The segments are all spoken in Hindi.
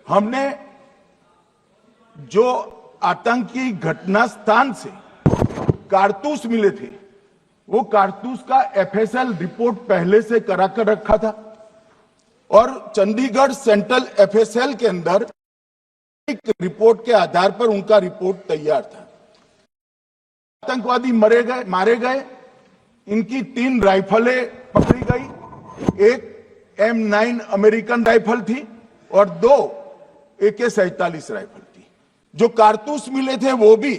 हमने जो आतंकी घटना स्थान से कारतूस मिले थे, वो कारतूस का एफएसएल रिपोर्ट पहले से करा कर रखा था और चंडीगढ़ सेंट्रल एफएसएल के अंदर एक रिपोर्ट के आधार पर उनका रिपोर्ट तैयार था। आतंकवादी मारे गए। इनकी 3 राइफलें पकड़ी गई। एक M9 अमेरिकन राइफल थी और 2 AK-47 राइफल थी। जो कारतूस मिले थे वो भी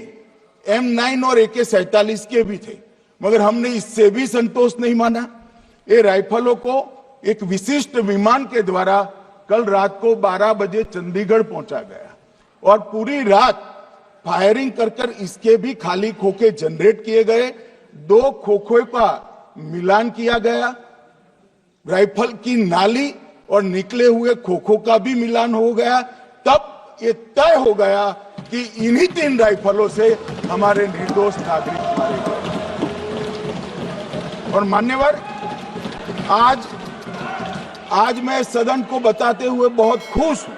M9 और AK-47 के भी थे, मगर हमने इससे भी संतोष नहीं माना। ये राइफलों को एक विशिष्ट विमान के द्वारा कल रात को 12 बजे चंडीगढ़ पहुंचा गया और पूरी रात फायरिंग कर इसके भी खाली खोखे जनरेट किए गए। 2 खोखों का मिलान किया गया, राइफल की नाली और निकले हुए खोखों का भी मिलान हो गया। तब ये तय हो गया कि इन्हीं 3 राइफलों से हमारे निर्दोष नागरिक मारे गए। और मान्यवर, आज मैं सदन को बताते हुए बहुत खुश हूं।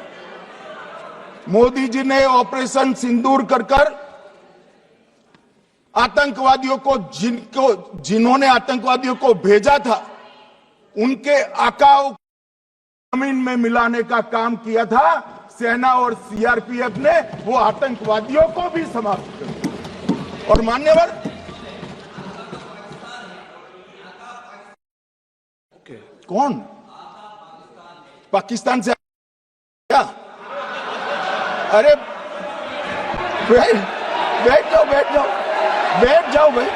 मोदी जी ने ऑपरेशन सिंदूर कर आतंकवादियों को जिन्होंने आतंकवादियों को भेजा था, उनके आकाओं जमीन में मिलाने का काम किया था। सेना और सीआरपीएफ ने वो आतंकवादियों को भी समाप्त कर दिया। और मान्यवर, कौन पाकिस्तान से क्या? अरे बैठ जाओ भाई।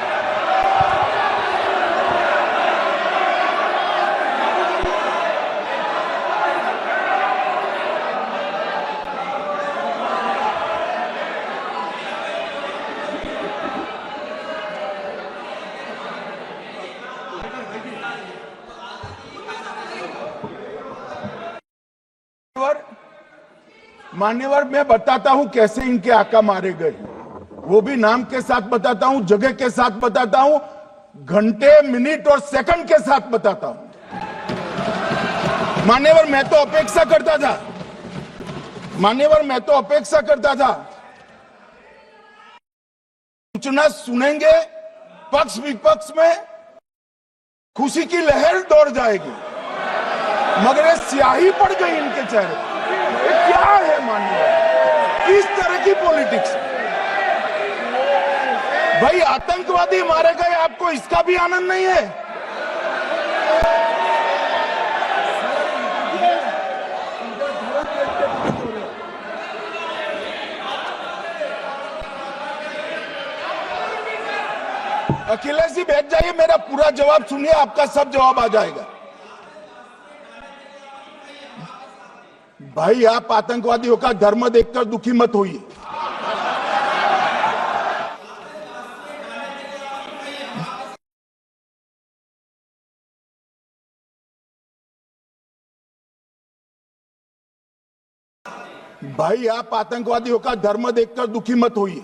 मान्यवर, मैं बताता हूं कैसे इनके आका मारे गए, वो भी नाम के साथ बताता हूं, जगह के साथ बताता हूं, घंटे, मिनट और सेकंड के साथ बताता हूं। मान्यवर, मैं तो अपेक्षा करता था सूचना सुनेंगे, पक्ष विपक्ष में खुशी की लहर दौड़ जाएगी, मगर ये स्याही पड़ गई इनके चेहरे पर। क्या है मान्यवर, किस तरह की पॉलिटिक्स? भाई, आतंकवादी मारे गए, आपको इसका भी आनंद नहीं है? अखिलेश जी बैठ जाइए, मेरा पूरा जवाब सुनिए, आपका सब जवाब आ जाएगा। भाई, आप आतंकवादियों का धर्म देखकर दुखी मत होइए। भाई, आप आतंकवादियों का धर्म देखकर दुखी मत होइए।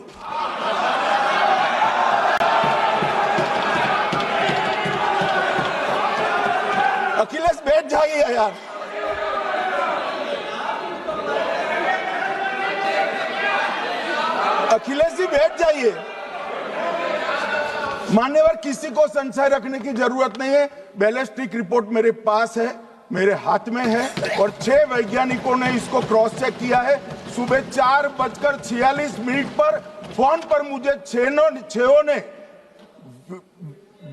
अखिलेश बैठ जाइए यार। अखिलेश जी बैठ जाइए। मान्यवर, किसी को संशय रखने की जरूरत नहीं है। बैलिस्टिक रिपोर्ट मेरे पास है, मेरे हाथ में है और 6 वैज्ञानिकों ने इसको क्रॉस चेक किया है। सुबह 4:46 पर फोन पर मुझे 6 ने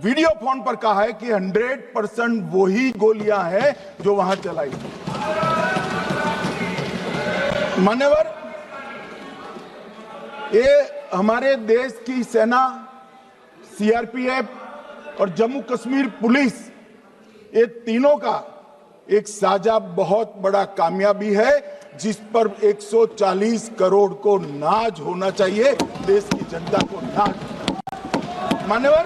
वीडियो फोन पर कहा है कि 100% वही गोलियां हैं जो वहां चलाई। मान्यवर, ये हमारे देश की सेना, सीआरपीएफ और जम्मू कश्मीर पुलिस, ये तीनों का एक साझा बहुत बड़ा कामयाबी है, जिस पर 140 करोड़ को नाज होना चाहिए, देश की जनता को नाज। मान्यवर,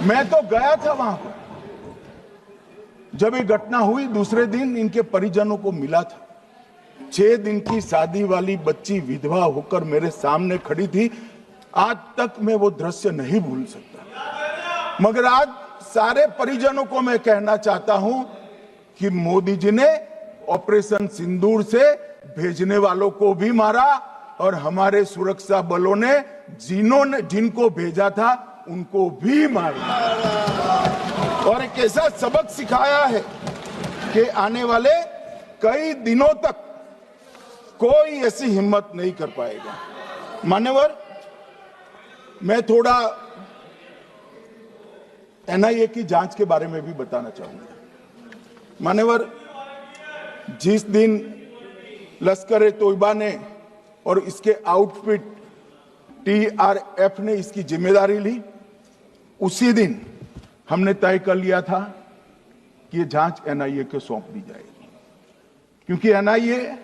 मैं तो गया था वहां पर जब ये घटना हुई। दूसरे दिन इनके परिजनों को मिला था। 6 दिन की शादी वाली बच्ची विधवा होकर मेरे सामने खड़ी थी। आज तक मैं वो दृश्य नहीं भूल सकता। मगर आज सारे परिजनों को मैं कहना चाहता हूं कि मोदी जी ने ऑपरेशन सिंदूर से भेजने वालों को भी मारा और हमारे सुरक्षा बलों ने जिनको भेजा था उनको भी मारा और एक ऐसा सबक सिखाया है कि आने वाले कई दिनों तक कोई ऐसी हिम्मत नहीं कर पाएगा। मान्यवर, मैं थोड़ा एनआईए की जांच के बारे में भी बताना चाहूंगा। मान्यवर, जिस दिन लश्कर-ए-तोयबा ने और इसके आउटफिट टीआरएफ ने इसकी जिम्मेदारी ली, उसी दिन हमने तय कर लिया था कि ये जांच एनआईए को सौंप दी जाएगी, क्योंकि एनआईए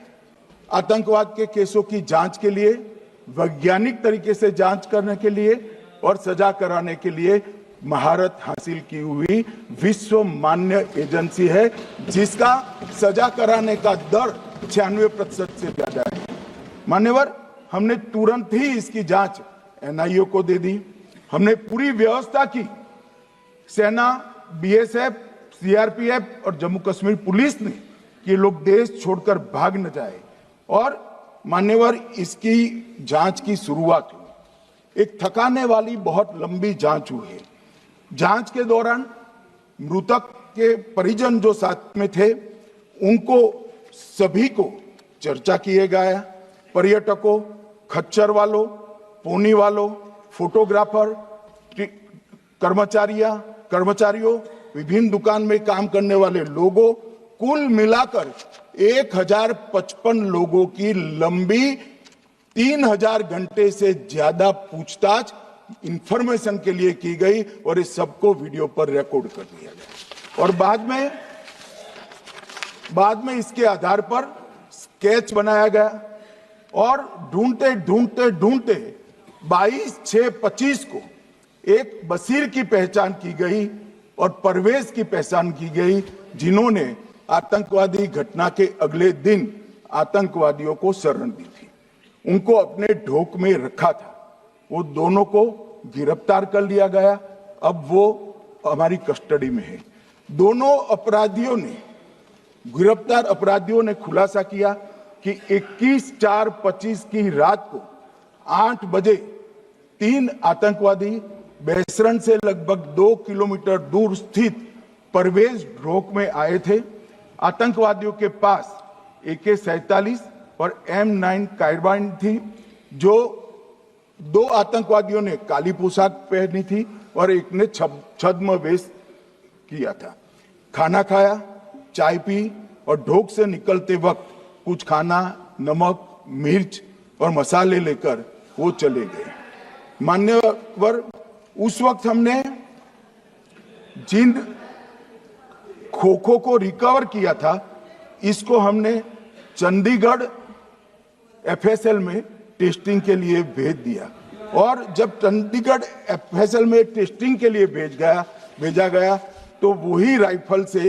आतंकवाद के केसों की जांच के लिए, वैज्ञानिक तरीके से जांच करने के लिए और सजा कराने के लिए महारत हासिल की हुई विश्व मान्य एजेंसी है, जिसका सजा कराने का दर 96% से ज्यादा है। मान्यवर, हमने तुरंत ही इसकी जांच एनआईए को दे दी। हमने पूरी व्यवस्था की। सेना, बीएसएफ, सीआरपीएफ और जम्मू कश्मीर पुलिस ने कि लोग देश छोड़कर भाग न जाए। और मान्यवर, इसकी जांच की शुरुआत हुई। एक थकाने वाली बहुत लंबी जांच हुई है। जांच के दौरान मृतक के परिजन जो साथ में थे, उनको सभी को चर्चा किए गया। पर्यटकों, खच्चर वालों, पोनी वालों, फोटोग्राफर, कर्मचारियों, विभिन्न दुकान में काम करने वाले लोगों, कुल मिलाकर 1055 लोगों की लंबी 3000 घंटे से ज्यादा पूछताछ इंफॉर्मेशन के लिए की गई और इस सबको वीडियो पर रिकॉर्ड कर दिया गया। और बाद में इसके आधार पर स्केच बनाया गया और ढूंढते 22/6/25 को एक बशीर की पहचान की गई और परवेज की पहचान की गई, जिन्होंने आतंकवादी घटना के अगले दिन आतंकवादियों को शरण दी थी। उनको अपने ढोक में रखा था। वो दोनों को गिरफ्तार कर लिया गया। अब वो हमारी कस्टडी में है। दोनों गिरफ्तार अपराधियों ने खुलासा किया कि 21/4/25 की रात को 8 बजे 3 आतंकवादी बेसरन से लगभग 2 किलोमीटर दूर स्थित परवेज ढोक में आए थे। आतंकवादियों के पास AK-47 और M9 कार्बाइन थी। जो 2 आतंकवादियों ने काली पोशाक पहनी थी और एक ने छद्म वेश किया था। खाना खाया, चाय पी और ढोक से निकलते वक्त कुछ खाना, नमक, मिर्च और मसाले लेकर वो चले गए। मान्यवर, उस वक्त हमने जिन खोखो को रिकवर किया था, इसको हमने चंडीगढ़ FSL में टेस्टिंग के लिए भेज दिया। और जब चंडीगढ़ FSL में टेस्टिंग के लिए भेजा गया तो वही राइफल से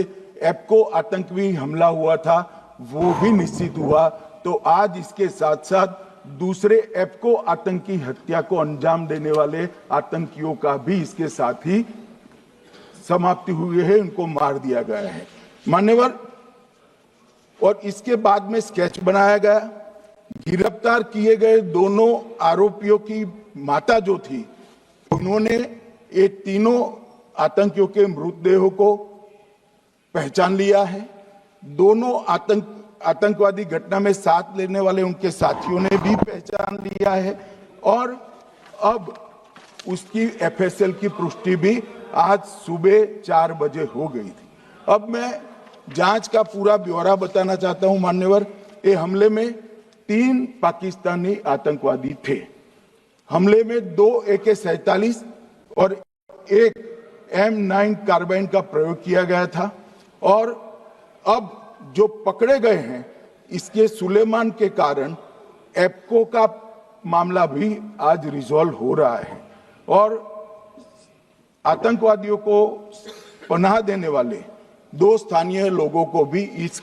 एप्को आतंकी हमला हुआ था, वो भी निश्चित हुआ। तो आज इसके साथ साथ दूसरे एप्को आतंकी हत्या को अंजाम देने वाले आतंकियों का भी इसके साथ ही समाप्ति हुई है, उनको मार दिया गया है। मान्यवर, और इसके बाद में स्केच बनाया गया। गिरफ्तार किए गए दोनों आरोपियों की माता जो थी, उन्होंने ये तीनों आतंकियों के मृतदेहों को पहचान लिया है। दोनों आतंकवादी घटना में साथ लेने वाले उनके साथियों ने भी पहचान लिया है और अब उसकी FSL की पुष्टि भी आज सुबह 4 बजे हो गई थी। अब मैं जांच का पूरा ब्यौरा बताना चाहता हूं। मान्यवर, ये हमले में 3 पाकिस्तानी आतंकवादी थे। हमले में 2 AK-47 और 1 M9 कार्बाइन का प्रयोग किया गया था। और अब जो पकड़े गए हैं, इसके सुलेमान के कारण एप्को का मामला भी आज रिजॉल्व हो रहा है और आतंकवादियों को पनाह देने वाले 2 स्थानीय लोगों को भी इस